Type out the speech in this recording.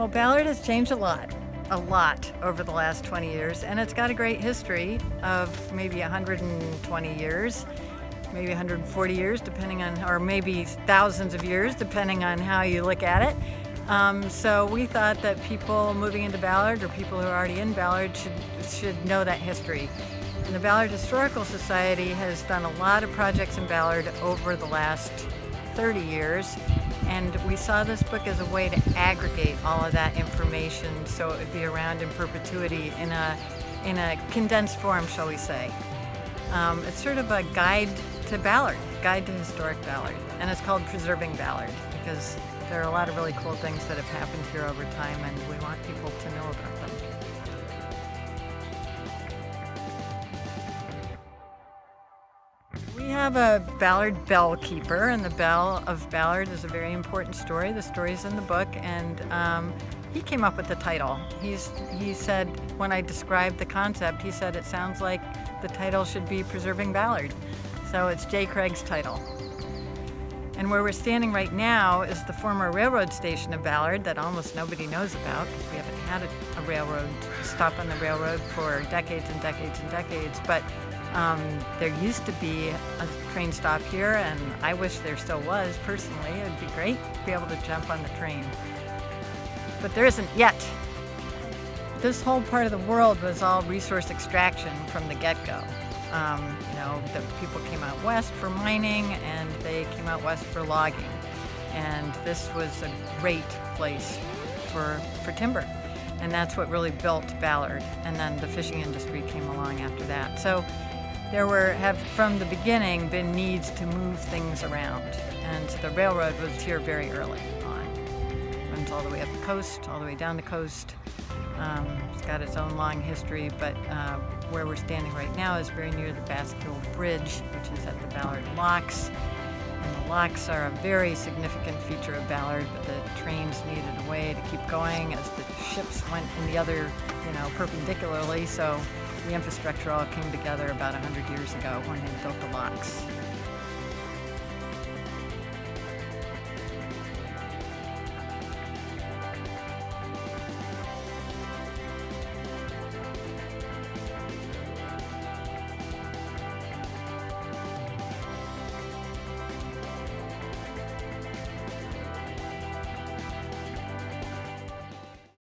Well, Ballard has changed a lot over the last 20 years, and it's got a great history of maybe 120 years, maybe 140 years, depending on, or maybe thousands of years, depending on how you look at it. So we thought that people moving into Ballard or people who are already in Ballard should know that history. And the Ballard Historical Society has done a lot of projects in Ballard over the last 30 years. And we saw this book as a way to aggregate all of that information so it would be around in perpetuity in a condensed form, shall we say. It's sort of a guide to Ballard, guide to historic Ballard. And it's called Preserving Ballard because there are a lot of really cool things that have happened here over time and we want people to know about them. We have a Ballard bell keeper, and the bell of Ballard is a very important story. The story's in the book, and he came up with the title. He said, when I described the concept, he said it sounds like the title should be Preserving Ballard. So it's J. Craig's title. And where we're standing right now is the former railroad station of Ballard that almost nobody knows about. We haven't had a railroad stop on the railroad for decades and decades and decades, but there used to be a train stop here, and I wish there still was, personally. It would be great to be able to jump on the train. But there isn't yet. This whole part of the world was all resource extraction from the get-go. The people came out west for mining, and they came out west for logging. And this was a great place for timber. And that's what really built Ballard. And then the fishing industry came along after that. So there have from the beginning been needs to move things around, and the railroad was here very early on. It runs all the way up the coast, all the way down the coast. It's got its own long history, but where we're standing right now is very near the Basque-Hill Bridge, which is at the Ballard Locks. And the locks are a very significant feature of Ballard, but the trains needed a way to keep going as the ships went in the other, perpendicularly, so the infrastructure all came together about 100 years ago when they built the locks.